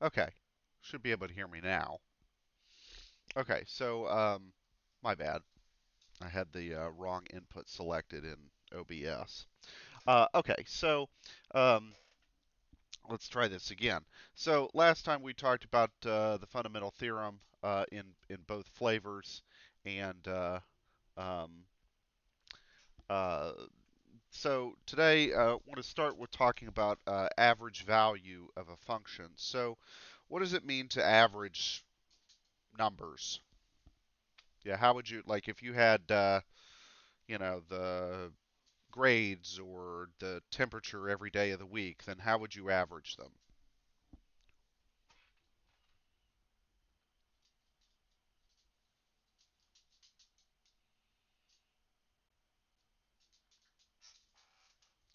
Okay, should be able to hear me now. Okay, so my bad. I had the wrong input selected in OBS. Okay, so um, let's try this again. So last time we talked about the fundamental theorem in both flavors, and um, uh, so today I want to start with talking about average value of a function. So what does it mean to average numbers? Yeah, how would you like if you had the grades or the temperature every day of the week, then how would you average them?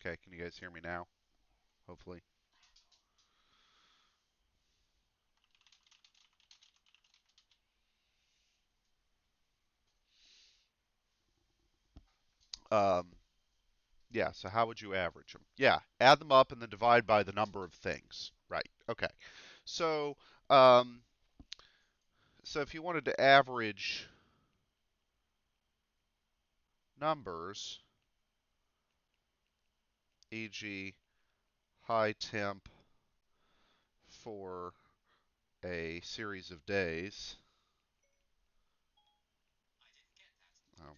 Okay, can you guys hear me now? Hopefully. Um, yeah, so how would you average them? Yeah, add them up and then divide by the number of things. Right. Okay. So, um, so if you wanted to average numbers, e.g., high temp for a series of days. Oh,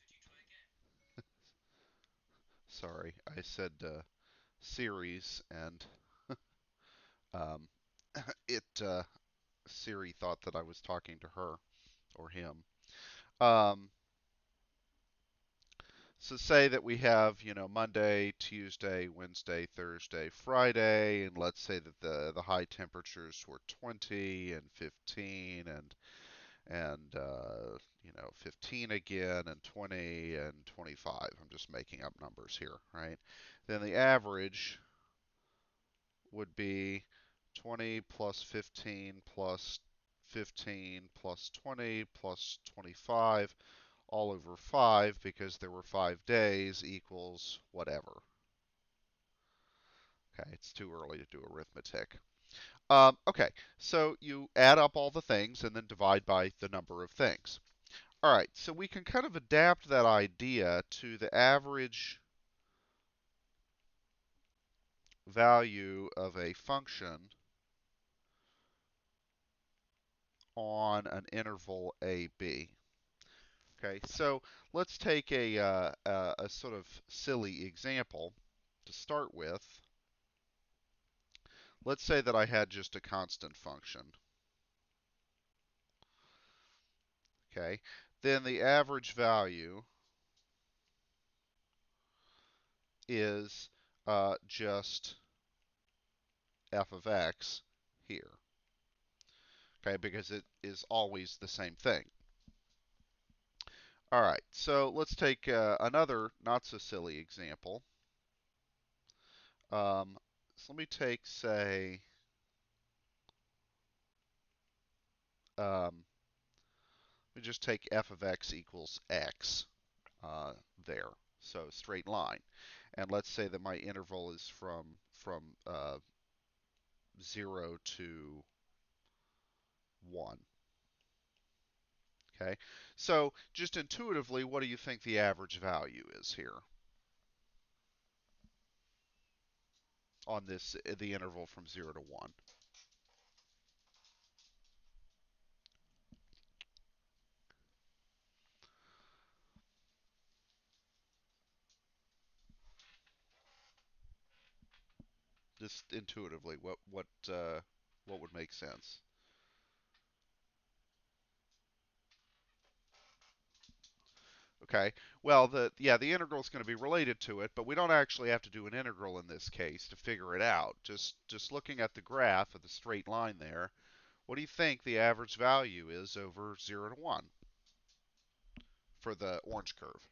sorry, I said series, and um, it Siri thought that I was talking to her or him. Um, so say that we have, Monday, Tuesday, Wednesday, Thursday, Friday, and let's say that the high temperatures were 20 and 15 and 15 again and 20 and 25. I'm just making up numbers here, right? Then the average would be 20 plus 15 plus 15 plus 20 plus 25 all over 5 because there were 5 days equals whatever. Okay, it's too early to do arithmetic. Okay, so you add up all the things and then divide by the number of things. All right, so we can kind of adapt that idea to the average value of a function on an interval AB. Okay, so let's take a sort of silly example to start with. Let's say that I had just a constant function. Okay, then the average value is just f of x here. Okay, because it is always the same thing. All right, so let's take another not so silly example. So let me take, say, let me just take f of x equals x there. So straight line, and let's say that my interval is from 0 to 1. Okay, so just intuitively, what do you think the average value is here on this the interval from 0 to 1? Just intuitively, what would make sense? Okay. Well, the integral is going to be related to it, but we don't actually have to do an integral in this case to figure it out. Just looking at the graph of the straight line there, what do you think the average value is over 0 to 1 for the orange curve?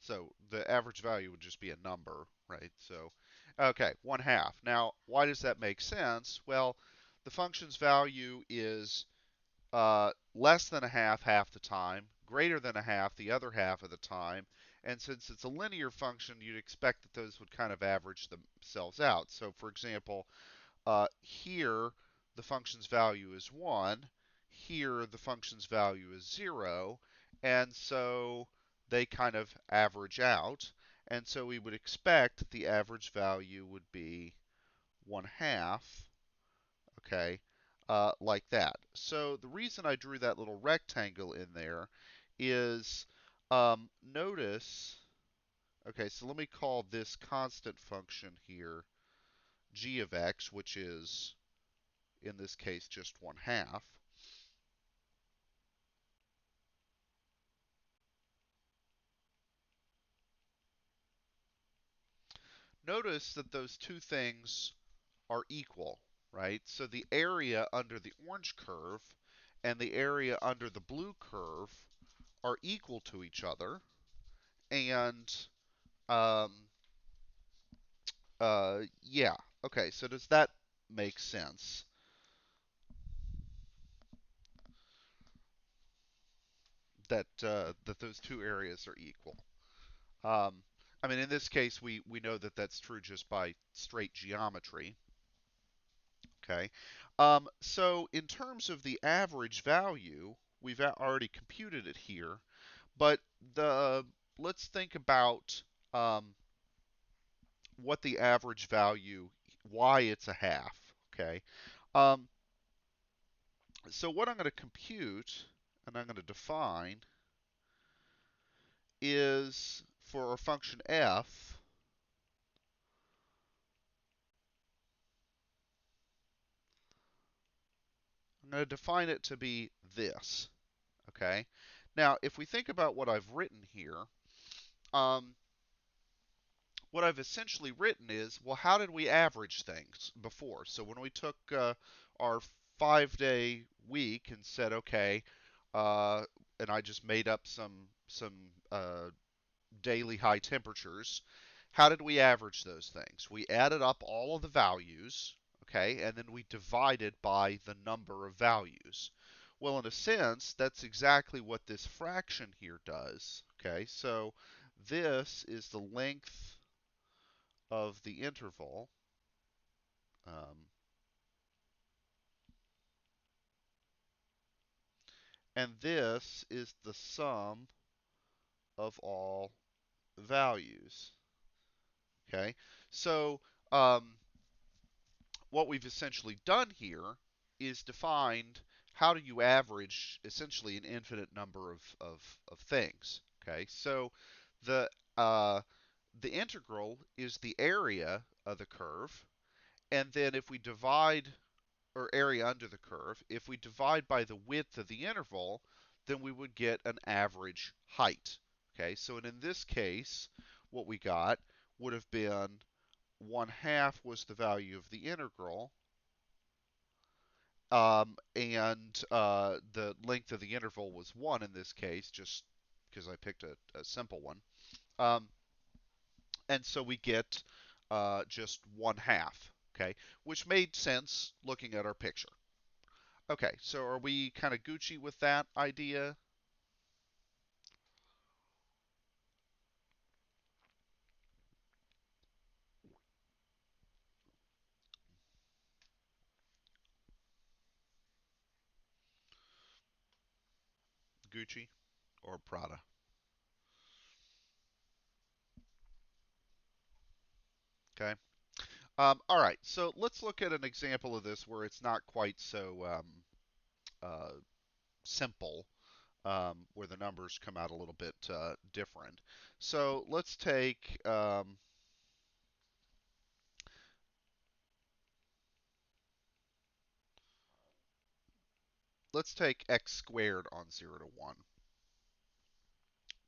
So the average value would just be a number, right? So Okay, 1/2. Now, why does that make sense? Well, the function's value is less than a half the time, greater than a half the other half of the time, and since it's a linear function, you'd expect that those would kind of average themselves out. So, for example, here the function's value is 1, here the function's value is 0, and so they kind of average out, and so we would expect that the average value would be 1/2, okay, like that. So the reason I drew that little rectangle in there is notice, okay, so let me call this constant function here g of x, which is in this case just 1/2. Notice that those two things are equal, right? So the area under the orange curve and the area under the blue curve are equal to each other. And um, yeah, okay, so does that make sense? That those two areas are equal. Um, I mean, in this case, we know that that's true just by straight geometry. Okay. So in terms of the average value, we've already computed it here, but the let's think about what the average value, why it's a half. Okay. Um, so what I'm going to compute and I'm going to define is for our function f, I'm going to define it to be this. Okay. Now, if we think about what I've written here, um, what I've essentially written is, well, how did we average things before? So when we took our 5-day week and said, okay, uh, and I just made up some daily high temperatures, how did we average those things? We added up all of the values, okay, and then we divided by the number of values. Well, in a sense, that's exactly what this fraction here does, okay? So this is the length of the interval, um, and this is the sum of all values. Okay, so what we've essentially done here is defined how do you average essentially an infinite number of things. Okay, so the uh, the integral is the area of the curve, and then if we divide or area under the curve, if we divide by the width of the interval, then we would get an average height. Okay, so in this case, what we got would have been 1/2 was the value of the integral, and the length of the interval was 1 in this case, just because I picked a simple one. Um, and so we get just 1/2, okay, which made sense looking at our picture. Okay, so are we kind of Gucci with that idea? Gucci or Prada? Okay. All right, so let's look at an example of this where it's not quite so uh, simple, where the numbers come out a little bit different. So let's take x squared on 0 to 1.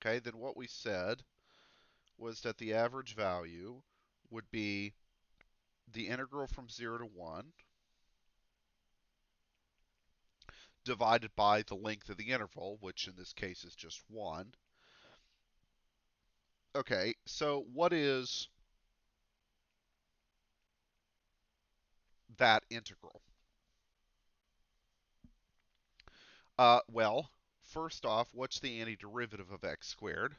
Okay, then what we said was that the average value would be the integral from 0 to 1 divided by the length of the interval, which in this case is just 1. Okay, so what is that integral? Well, first off, what's the antiderivative of x squared?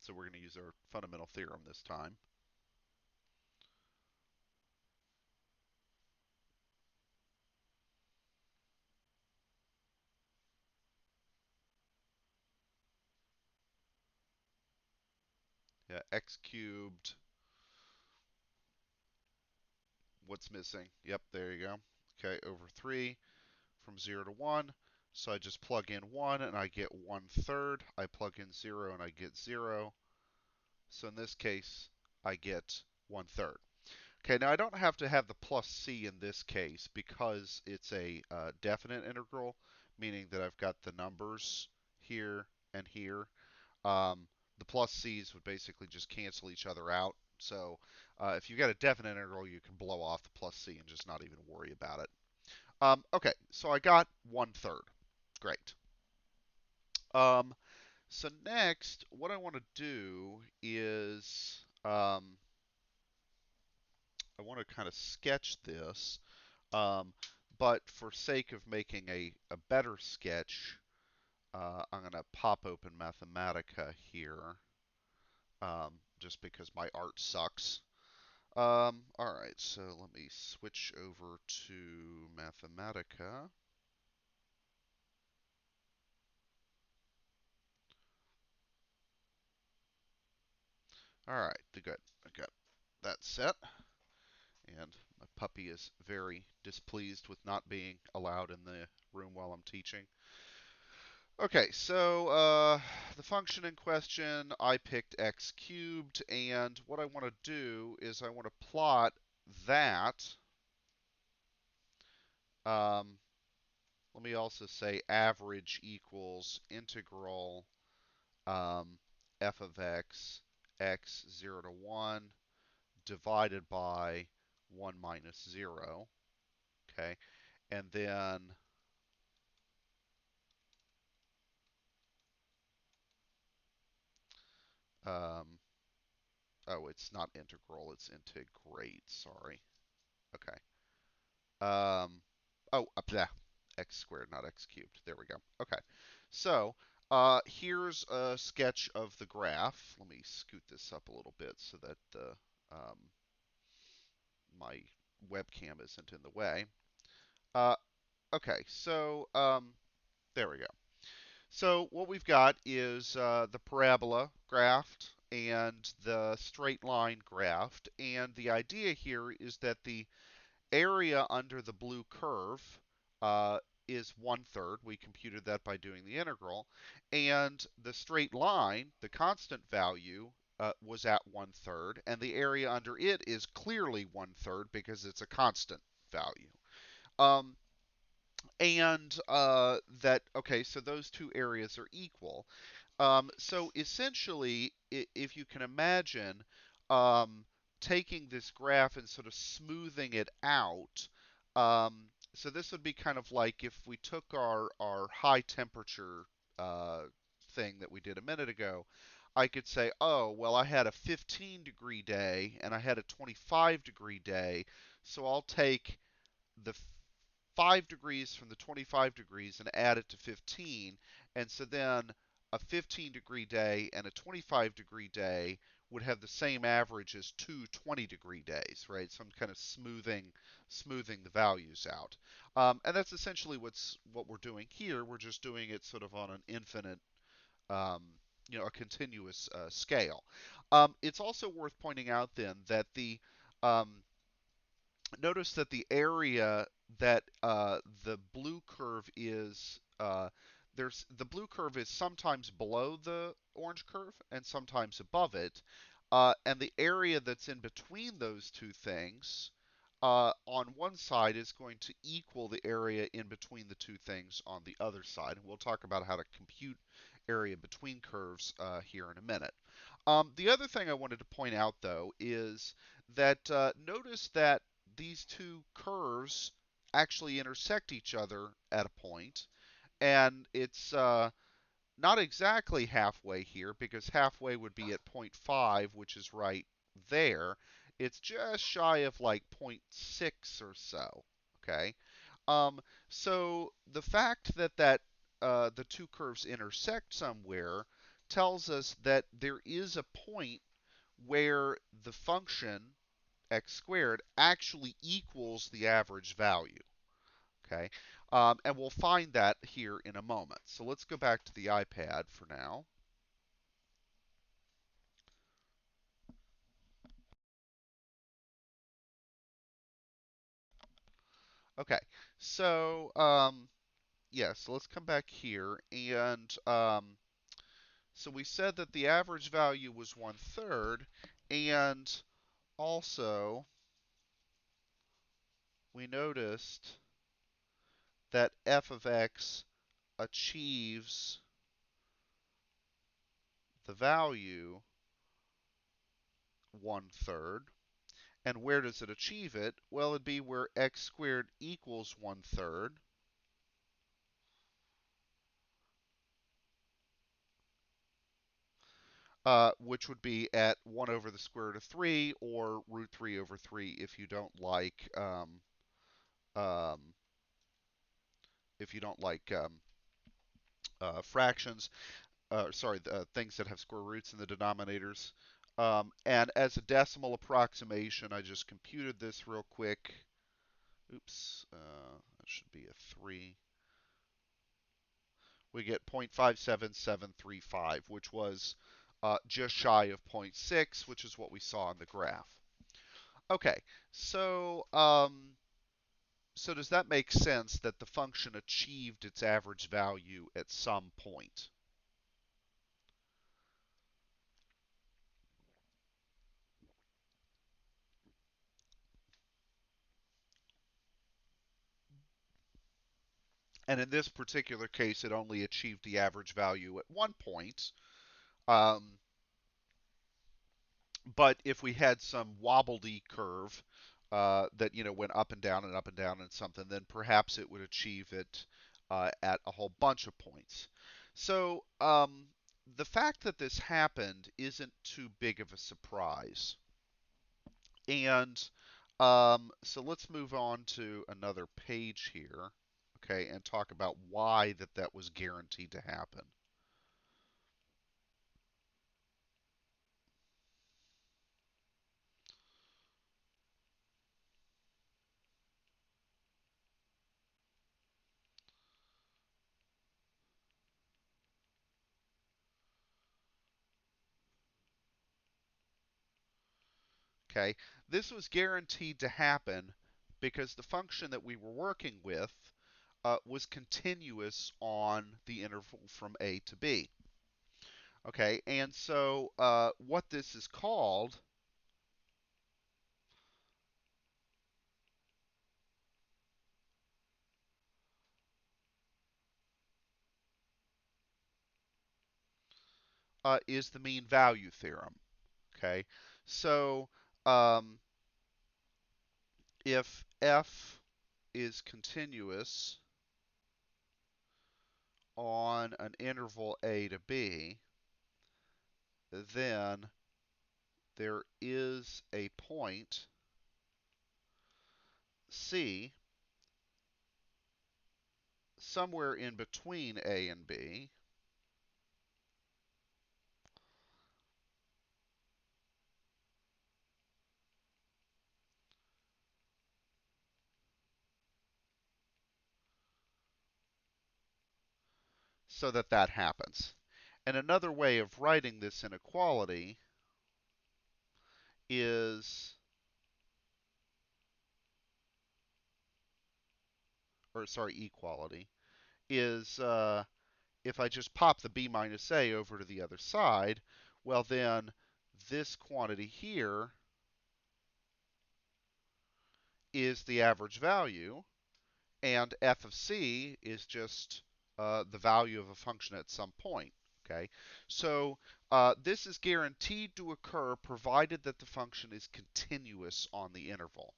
So we're going to use our fundamental theorem this time. Yeah, x cubed. What's missing? Yep, there you go. Okay, over 3 from 0 to 1. So I just plug in 1 and I get 1/3. I plug in 0 and I get 0. So in this case, I get 1/3. Okay, now I don't have to have the plus c in this case because it's a definite integral, meaning that I've got the numbers here and here. The plus c's would basically just cancel each other out. So if you've got a definite integral, you can blow off the plus c and just not even worry about it. Okay, so I got 1/3. Great. Um, so next, what I want to do is I want to kind of sketch this. Um, but for sake of making a better sketch, I'm going to pop open Mathematica here, just because my art sucks. All right, so let me switch over to Mathematica. All right, good. I got that set. And my puppy is very displeased with not being allowed in the room while I'm teaching. Okay, so the function in question, I picked x cubed, and what I want to do is I want to plot that. Let me also say average equals integral f of x 0 to 1, divided by 1 minus 0. Okay, and then um, oh, it's not integral, it's integrate. Sorry. Okay. Um, oh, up there. X squared, not x cubed. There we go. Okay. So here's a sketch of the graph. Let me scoot this up a little bit so that um, my webcam isn't in the way. Uh, okay, so there we go. So what we've got is the parabola graphed and the straight line graphed. And the idea here is that the area under the blue curve uh, is 1/3. We computed that by doing the integral. And the straight line, the constant value, was at 1/3. And the area under it is clearly 1/3 because it's a constant value. Um, okay, so those two areas are equal. So essentially, if you can imagine um, taking this graph and sort of smoothing it out, so this would be kind of like if we took our high temperature uh, thing that we did a minute ago. I could say, oh, well, I had a 15-degree day and I had a 25-degree day, so I'll take the 5 degrees from the 25 degrees and add it to 15. And so then a 15-degree day and a 25-degree day would have the same average as two 20-degree days, right? So I'm kind of smoothing the values out. And that's essentially what we're doing here. We're just doing it sort of on an infinite, um, a continuous scale. It's also worth pointing out then that um, notice that the area that the blue curve is there's the blue curve is sometimes below the orange curve and sometimes above it, and the area that's in between those two things on one side is going to equal the area in between the two things on the other side. And we'll talk about how to compute area between curves here in a minute. The other thing I wanted to point out, though, is that notice that these two curves actually intersect each other at a point, and it's not exactly halfway here because halfway would be at 0.5, which is right there. It's just shy of like zero point 0.6 or so. Okay. So the fact that the two curves intersect somewhere tells us that there is a point where the function x squared actually equals the average value. Okay, and we'll find that here in a moment. So let's go back to the iPad for now. Okay, so yeah, so let's come back here, and so we said that the average value was 1/3, and also we noticed that f of x achieves the value 1/3. And where does it achieve it? Well, it'd be where x squared equals 1/3. Which would be at 1 over the square root of 3 or root 3 over 3 if you don't like um, fractions. Sorry, things that have square roots in the denominators. And as a decimal approximation, I just computed this real quick. Oops, that should be a 3. We get 0.57735, which was just shy of zero point 0.6, which is what we saw in the graph. Okay, so so does that make sense that the function achieved its average value at some point? And in this particular case, it only achieved the average value at one point. Um, but if we had some wobbledy curve that went up and down and up and down and something, then perhaps it would achieve it at a whole bunch of points. So the fact that this happened isn't too big of a surprise. And so let's move on to another page here, okay, and talk about why that was guaranteed to happen. Okay, this was guaranteed to happen because the function that we were working with was continuous on the interval from a to b. Okay, and so what this is called is the mean value theorem. Okay, so um, if f is continuous on an interval a to b, then there is a point c somewhere in between a and b so that happens. And another way of writing this inequality is, or sorry, equality, is if I just pop the b minus a over to the other side, well then this quantity here is the average value, and f of c is just the value of a function at some point. Okay, so this is guaranteed to occur provided that the function is continuous on the interval.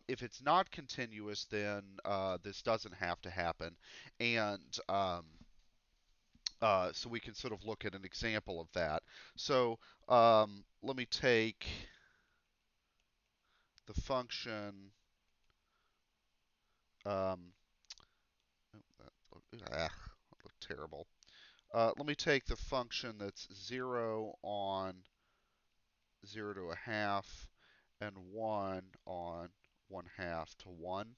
If it's not continuous, then this doesn't have to happen, and so we can sort of look at an example of that. So let me take the function, um, that looked terrible. Let me take the function that's 0 on 0 to a half and 1 on 1/2 to 1.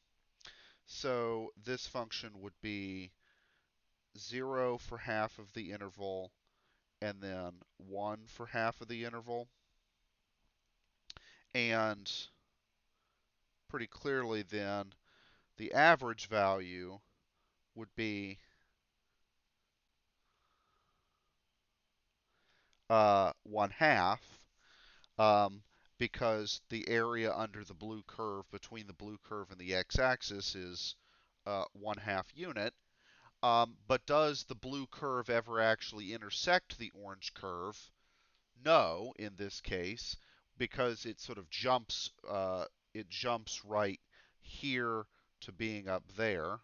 So this function would be 0 for half of the interval and then 1 for half of the interval. And pretty clearly then, the average value would be 1/2, um, because the area under the blue curve between the blue curve and the x-axis is 1/2 unit. But does the blue curve ever actually intersect the orange curve? No, in this case, because it sort of jumps. It jumps right here to being up there.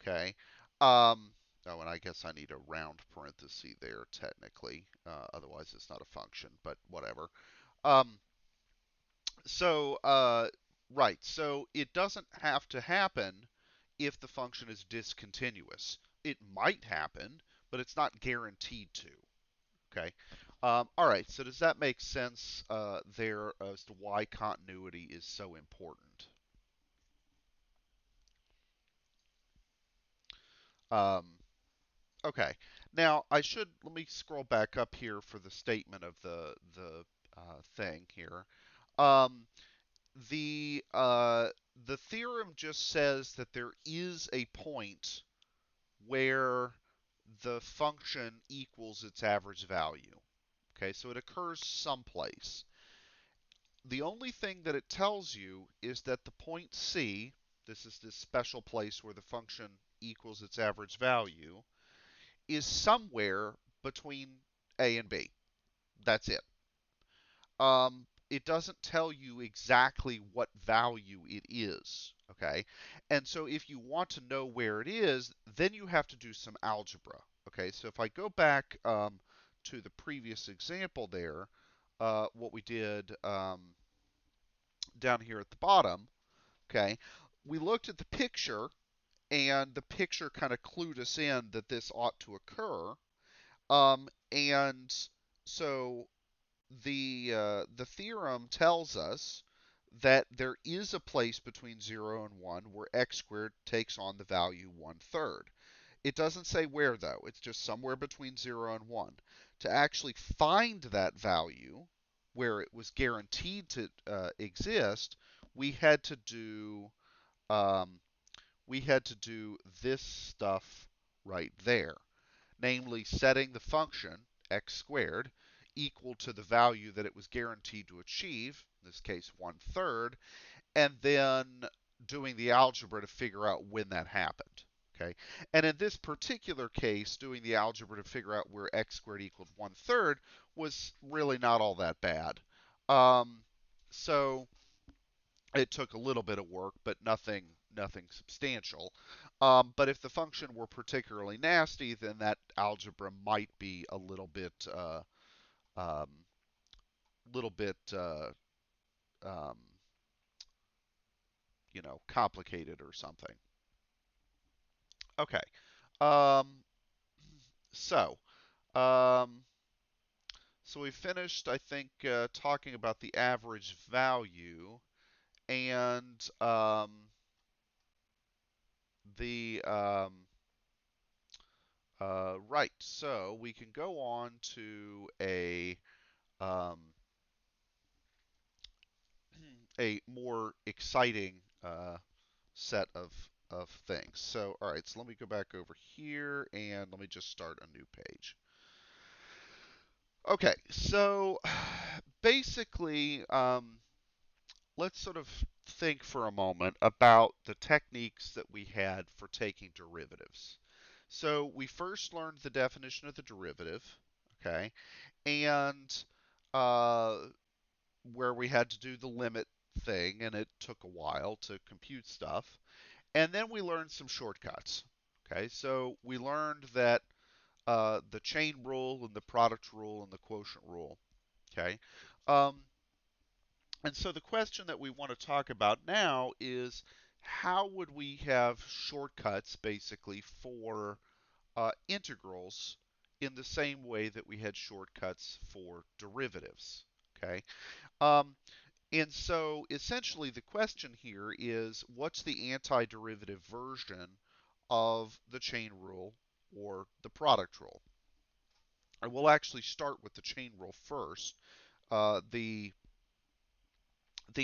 Okay. Oh, and I guess I need a round parenthesis there technically. Otherwise, it's not a function. But whatever. Um, right. So it doesn't have to happen if the function is discontinuous. It might happen, but it's not guaranteed to. Okay. All right. So does that make sense there as to why continuity is so important? Um, okay. Now let me scroll back up here for the statement of the thing here. Um, the theorem just says that there is a point where the function equals its average value. Okay, so it occurs someplace. The only thing that it tells you is that the point C, this is this special place where the function equals its average value, is somewhere between A and B. That's it. It doesn't tell you exactly what value it is. Okay, and so if you want to know where it is, then you have to do some algebra. Okay, so if I go back to the previous example there, what we did down here at the bottom, okay, we looked at the picture, and the picture kind of clued us in that this ought to occur. And so the theorem tells us that there is a place between 0 and 1 where x squared takes on the value 1/3. It doesn't say where, though. It's just somewhere between 0 and 1. To actually find that value where it was guaranteed to exist, we had to do um, we had to do this stuff right there, namely setting the function x squared equal to the value that it was guaranteed to achieve, in this case 1/3, and then doing the algebra to figure out when that happened. Okay, and in this particular case, doing the algebra to figure out where x squared equaled 1/3 was really not all that bad. So it took a little bit of work, but nothing substantial. But if the function were particularly nasty, then that algebra might be a um, little bit um, complicated or something. Okay. Um, so um, so we finished, I think, talking about the average value and the right. So we can go on to um, a more exciting set of things. So, all right. So let me go back over here and let me just start a new page. Okay. So basically, let's sort of think for a moment about the techniques that we had for taking derivatives. So we first learned the definition of the derivative, okay, and uh, where we had to do the limit thing, and it took a while to compute stuff. And then we learned some shortcuts. Okay, so we learned that the chain rule and the product rule and the quotient rule. Okay, um, And so the question that we want to talk about now is how would we have shortcuts basically for integrals in the same way that we had shortcuts for derivatives. Okay. Um, and so essentially the question here is what's the antiderivative version of the chain rule or the product rule? And we'll actually start with the chain rule first. The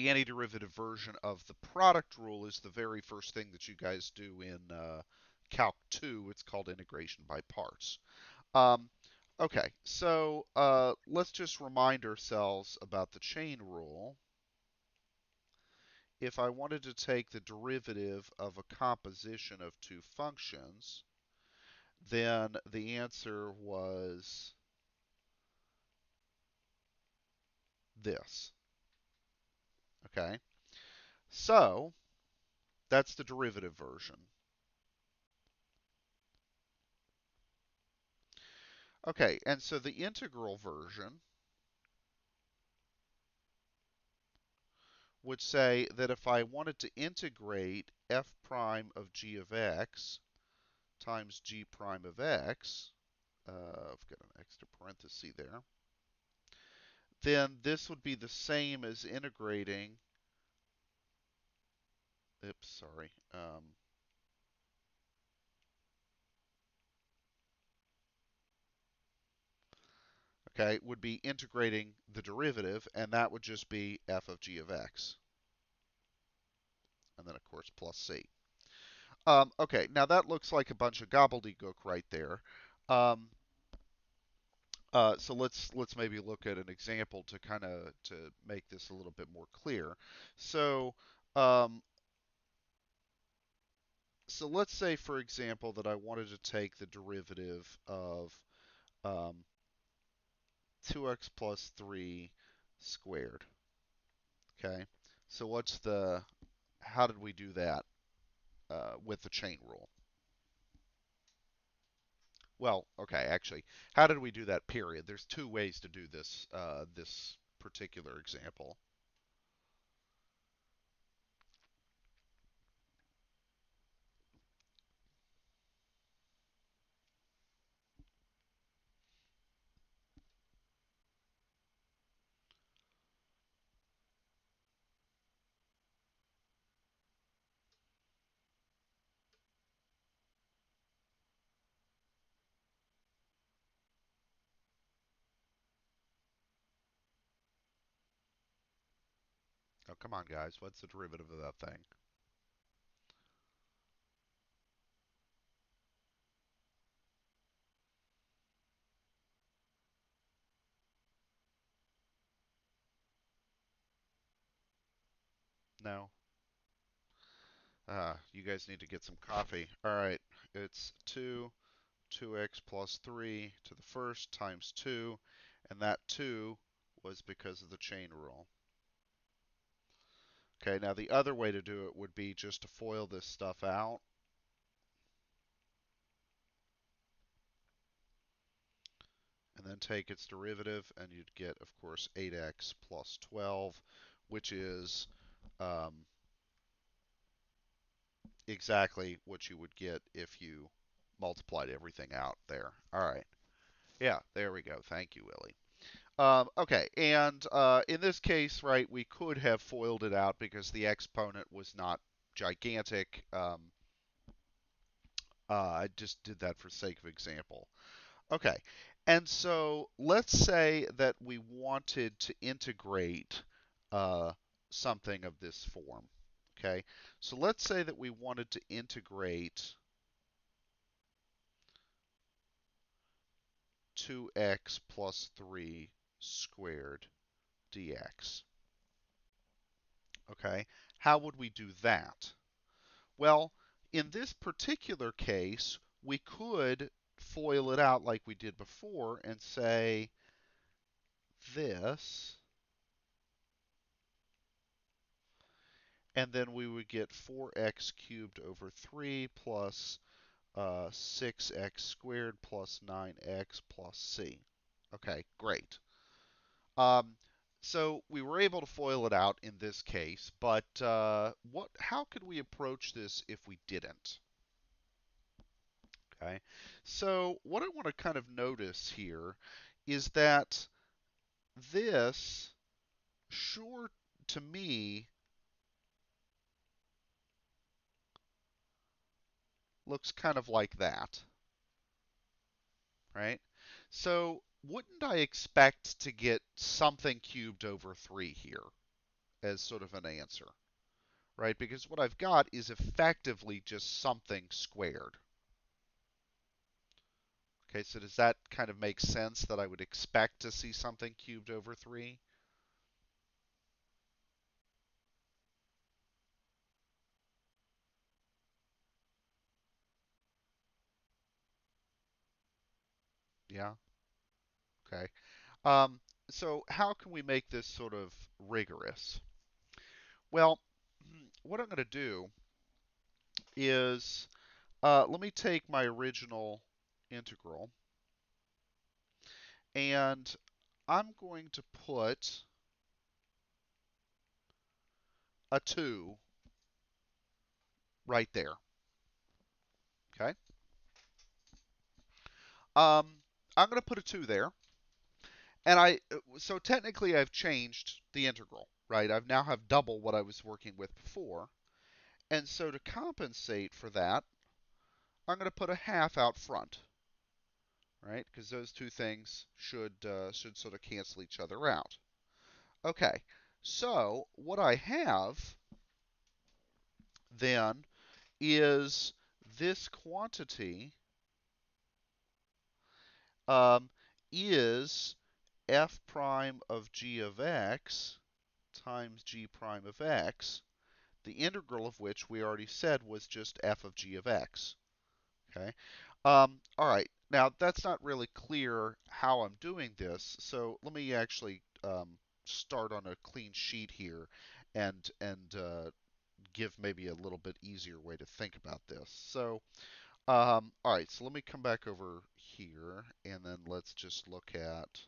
antiderivative version of the product rule is the very first thing that you guys do in Calc 2. It's called integration by parts. Um, okay, so let's just remind ourselves about the chain rule. If I wanted to take the derivative of a composition of two functions, then the answer was this. Okay, so that's the derivative version. Okay, and so the integral version would say that if I wanted to integrate f prime of g of x times g prime of x, I've got an extra parenthesis there, then this would be the same as integrating, oops, sorry, okay, would be integrating the derivative, and that would just be f of g of x, and then of course plus c. Okay, now that looks like a bunch of gobbledygook right there. Um, so let's maybe look at an example to kind of to make this a little bit more clear. So um, so let's say, for example, that I wanted to take the derivative of um, 2x plus 3 squared. Okay, so how did we do that with the chain rule? Well, okay, actually, how did we do that? Period. There's two ways to do this particular example. Oh, come on, guys. What's the derivative of that thing? No. You guys need to get some coffee. All right. It's 2x plus 3 to the first times 2, and that 2 was because of the chain rule. Okay, now the other way to do it would be just to FOIL this stuff out. And then take its derivative, and you'd get, of course, 8x plus 12, which is um, exactly what you would get if you multiplied everything out there. All right. Yeah, there we go. Thank you, Willie. Okay, and in this case, right, we could have FOILed it out because the exponent was not gigantic. I just did that for sake of example. Okay, and so let's say that we wanted to integrate uh, something of this form. Okay, so let's say that we wanted to integrate 2x plus 3 squared dx. Okay, how would we do that? Well, in this particular case, we could FOIL it out like we did before and say this, and then we would get 4x cubed over 3 plus 6x squared plus 9x plus c. Okay, great. Um, So we were able to FOIL it out in this case, but how could we approach this if we didn't? Okay, so what I want to kind of notice here is that this sure to me looks kind of like that, right? So wouldn't I expect to get something cubed over 3 here as sort of an answer, right? Because what I've got is effectively just something squared. Okay, so does that kind of make sense that I would expect to see something cubed over 3? Yeah, okay. Um, so how can we make this sort of rigorous? Well, what I'm going to do is let me take my original integral and I'm going to put a 2 right there. Okay. I'm going to put a 2 there. And so technically I've changed the integral, right? I've now have double what I was working with before. And so to compensate for that, I'm going to put a half out front, right? Because those two things should sort of cancel each other out. Okay, so what I have then is this quantity um, is f prime of g of x times g prime of x, the integral of which we already said was just f of g of x. Okay. All right. Now that's not really clear how I'm doing this, so let me actually start on a clean sheet here and give maybe a little bit easier way to think about this. So, all right. So let me come back over here and then let's just look at.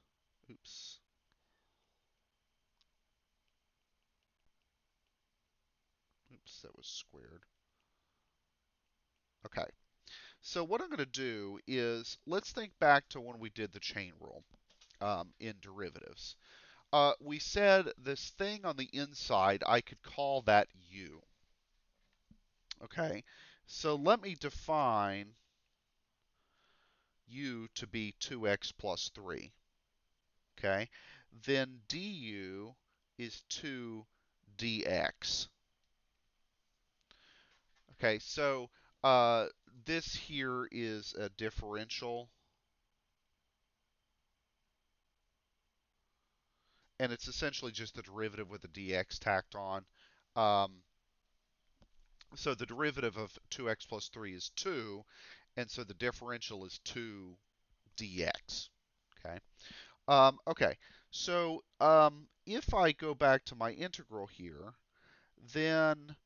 Oops. Oops, that was squared. Okay. So what I'm going to do is let's think back to when we did the chain rule in derivatives. We said this thing on the inside, I could call that u. Okay, so let me define u to be 2x plus 3. Okay, then du is 2 dx. Okay, so uh, this here is a differential, and it's essentially just the derivative with the dx tacked on. Um, so the derivative of 2x plus 3 is 2, and so the differential is 2 dx. Okay. Okay. So if I go back to my integral here, then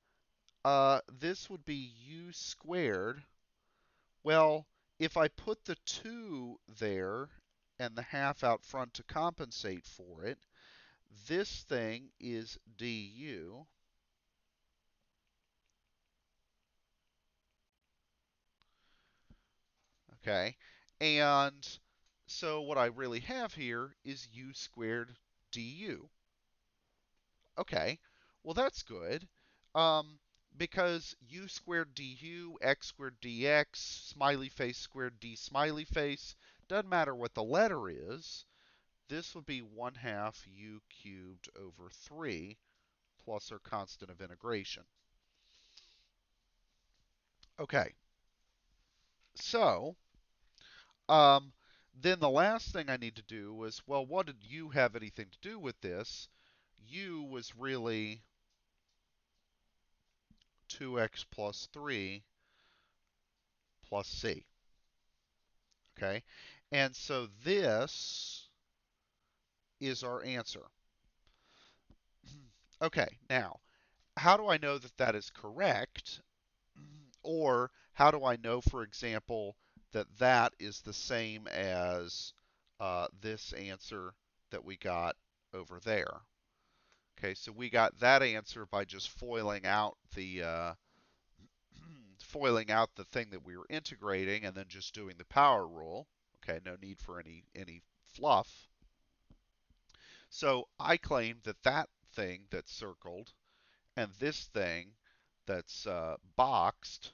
this would be u squared. Well, if I put the 2 there and the half out front to compensate for it, this thing is du. Okay. And so what I really have here is u squared du. Okay, well that's good. Um, because u squared du, x squared dx, smiley face squared d smiley face, doesn't matter what the letter is, this would be 1 half u cubed over 3 plus our constant of integration. Okay, so um, then the last thing I need to do was, well, what did u have anything to do with this? U was really 2x plus 3 plus c. Okay, and so this is our answer. Okay, now, how do I know that that is correct? Or how do I know, for example, that that is the same as this answer that we got over there. Okay, so we got that answer by just foiling out the thing that we were integrating and then just doing the power rule. Okay, no need for any fluff. So I claim that that thing that's circled and this thing that's boxed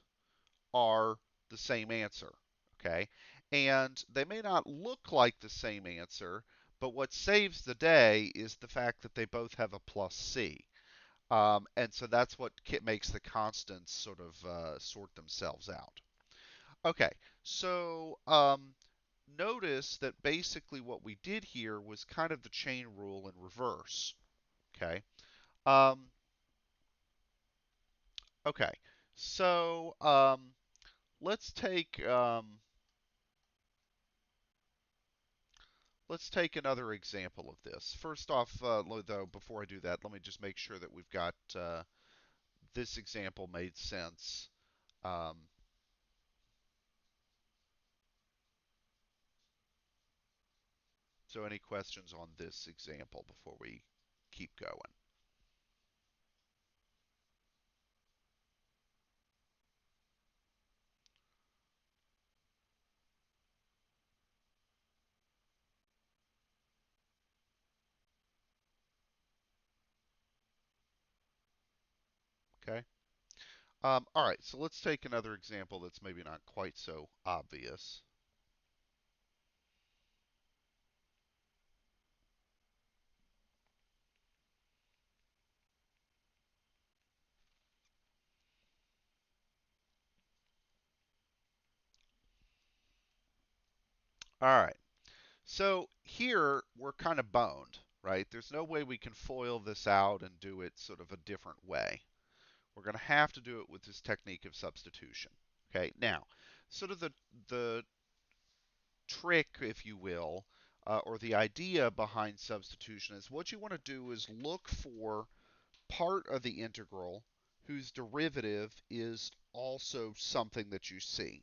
are the same answer. Okay, and they may not look like the same answer, but what saves the day is the fact that they both have a plus C. And so that's what makes the constants sort of sort themselves out. Okay, so notice that basically what we did here was kind of the chain rule in reverse. Okay. Um, okay. So let's take let's take another example of this. First off, though, before I do that, let me just make sure that we've got this example made sense. Um, so any questions on this example before we keep going? Okay. All right, so let's take another example that's maybe not quite so obvious. All right, so here we're kind of boned, right? There's no way we can FOIL this out and do it sort of a different way. We're going to have to do it with this technique of substitution. Okay, now, sort of the trick, if you will, or the idea behind substitution is what you want to do is look for part of the integral whose derivative is also something that you see.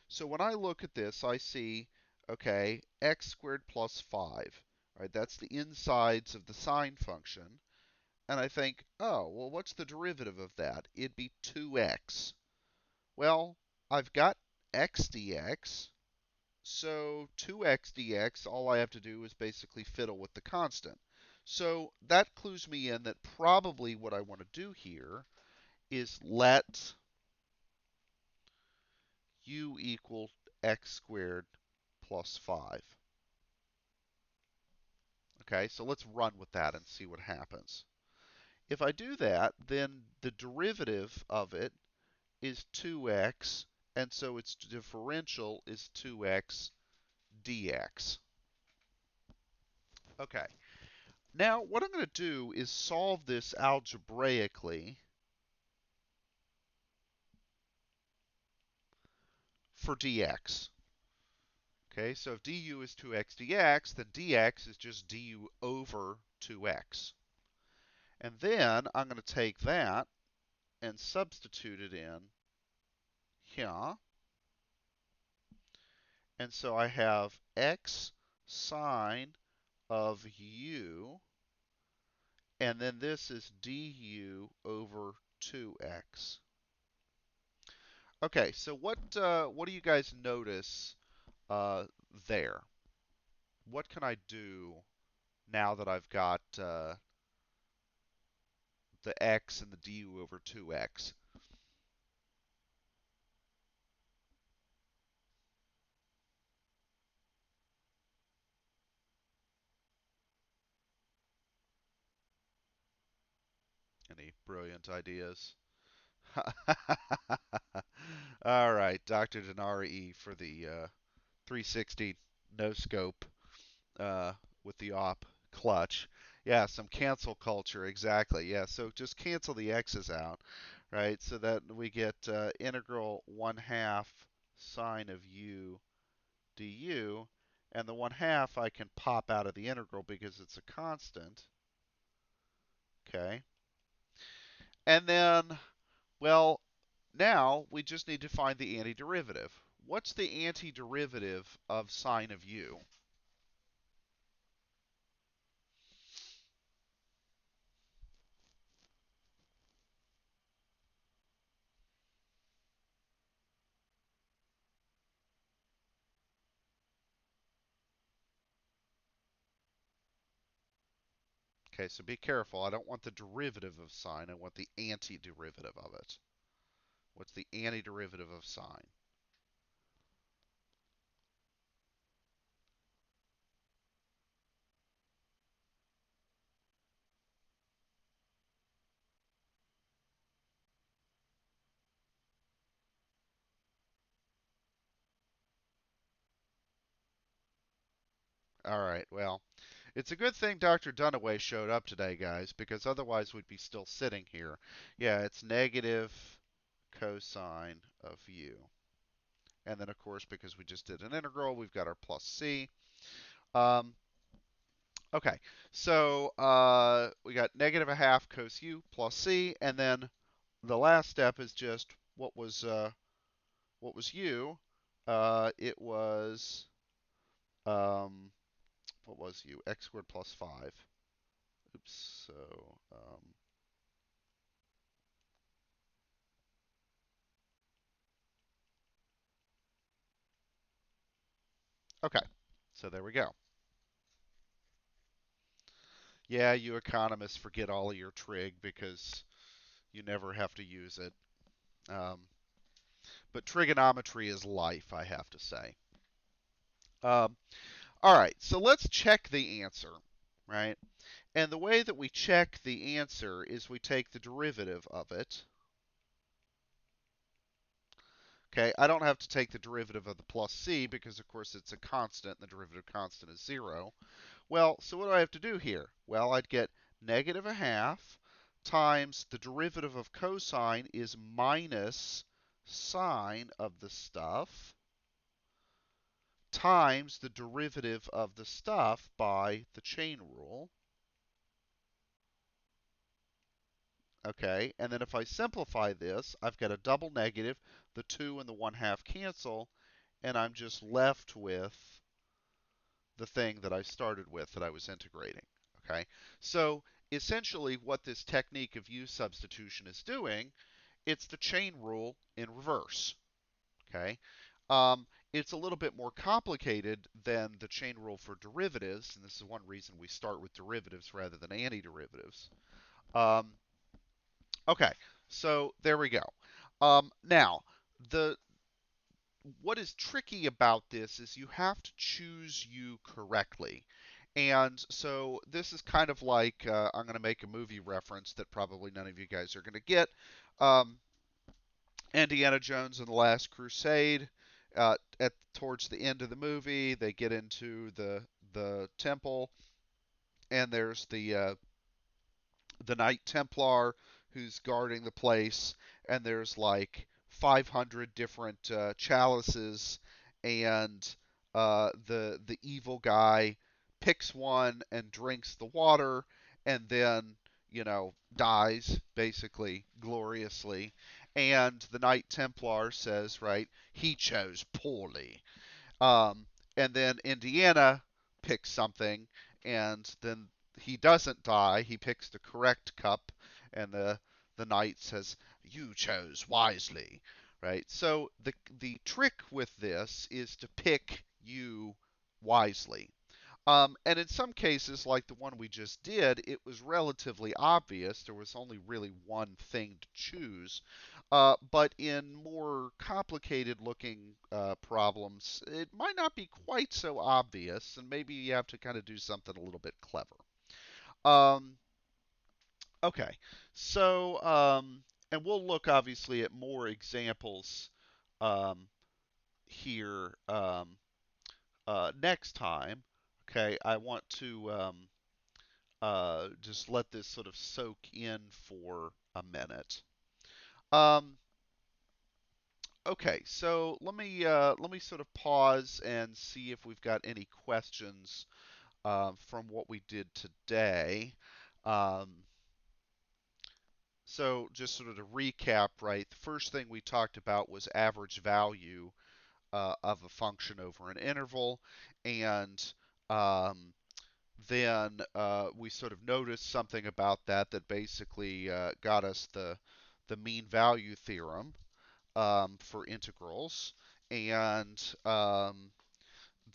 So when I look at this, I see, okay, x squared plus 5. Right, that's the insides of the sine function. And I think, oh, well, what's the derivative of that? It'd be 2x. Well, I've got x dx, so 2x dx, all I have to do is basically fiddle with the constant. So that clues me in that probably what I want to do here is let u equal x squared plus 5. Okay, so let's run with that and see what happens. If I do that, then the derivative of it is 2x, and so its differential is 2x dx. Okay, now what I'm going to do is solve this algebraically for dx. Okay, so if du is 2x dx, then dx is just du over 2x. And then I'm going to take that and substitute it in here. And so I have x sine of u, and then this is du over 2x. Okay, so what do you guys notice there? What can I do now that I've got the x and the du over 2x? Any brilliant ideas? All right, Dr. Denari for the 360 no scope with the op clutch. Yeah, some cancel culture, exactly. Yeah, so just cancel the x's out, right? So that we get integral 1/2 sine of u du, and the 1/2 I can pop out of the integral because it's a constant. Okay, and then, well, now we just need to find the antiderivative. What's the antiderivative of sine of u? Okay, so be careful. I don't want the derivative of sine. I want the antiderivative of it. What's the antiderivative of sine? All right, well, it's a good thing Dr. Dunaway showed up today, guys, because otherwise we'd be still sitting here. Yeah, it's negative cosine of u. And then, of course, because we just did an integral, we've got our plus c. Um, okay, so we got negative a half cos u plus c, and then the last step is just what was u? It was um, what was u? X squared plus 5. Oops. So okay. So there we go. Yeah, you economists forget all of your trig because you never have to use it. Um, but trigonometry is life, I have to say. Um, all right, so let's check the answer, right? And the way that we check the answer is we take the derivative of it. Okay, I don't have to take the derivative of the plus c because, of course, it's a constant, and the derivative constant is 0. Well, so what do I have to do here? Well, I'd get negative a half times the derivative of cosine is minus sine of the stuff times the derivative of the stuff by the chain rule. Okay, and then if I simplify this, I've got a double negative, the 2 and the 1/2 cancel, and I'm just left with the thing that I started with that I was integrating. Okay, so essentially what this technique of u substitution is doing, it's the chain rule in reverse. Okay, it's a little bit more complicated than the chain rule for derivatives, and this is one reason we start with derivatives rather than antiderivatives. Um, okay, so there we go. Now, the what is tricky about this is you have to choose u correctly. And so this is kind of like I'm going to make a movie reference that probably none of you guys are going to get. Um, Indiana Jones and the Last Crusade. At towards the end of the movie, they get into the temple, and there's the Knight Templar who's guarding the place, and there's like 500 different chalices, and the evil guy picks one and drinks the water, and then dies basically gloriously. And the Knight Templar says, right, he chose poorly. And then Indiana picks something, and then he doesn't die. He picks the correct cup, and the knight says, "You chose wisely." Right. So the trick with this is to pick you wisely. And in some cases, like the one we just did, it was relatively obvious. There was only really one thing to choose. But in more complicated looking problems, it might not be quite so obvious, and maybe you have to kind of do something a little bit clever. Um, okay, so, and we'll look obviously at more examples um, here next time. Okay, I want to just let this sort of soak in for a minute. Um, okay, so let me sort of pause and see if we've got any questions from what we did today. Um, so just sort of to recap, right? The first thing we talked about was average value of a function over an interval, and um, then we sort of noticed something about that basically got us the mean value theorem for integrals, and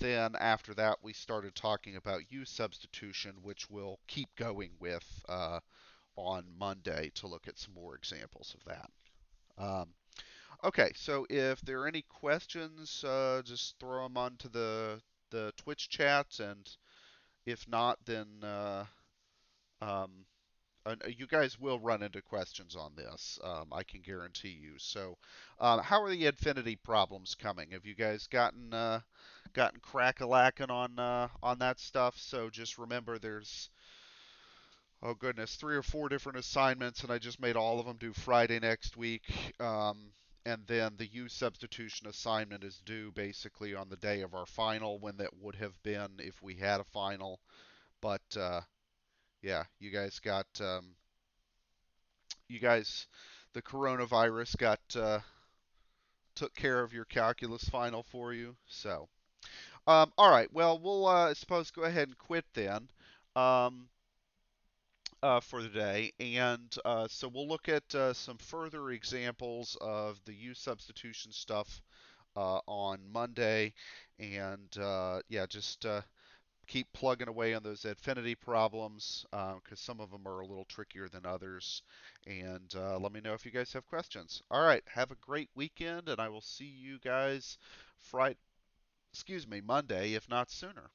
then after that, we started talking about use substitution, which we'll keep going with on Monday to look at some more examples of that. Um, okay, so if there are any questions, just throw them onto the Twitch chat, and if not, then um, you guys will run into questions on this. I can guarantee you. So, how are the infinity problems coming? Have you guys gotten crack-a-lacking on that stuff? So just remember, there's oh goodness, 3 or 4 different assignments, and I just made all of them due Friday next week. And then the use substitution assignment is due basically on the day of our final, when that would have been if we had a final. But yeah, you guys, the coronavirus got took care of your calculus final for you. So, all right. Well, we'll I suppose go ahead and quit then um, for the day, and so we'll look at some further examples of the use substitution stuff on Monday, and yeah, just keep plugging away on those affinity problems because some of them are a little trickier than others. And let me know if you guys have questions. All right, have a great weekend, and I will see you guys Friday, excuse me, Monday, if not sooner.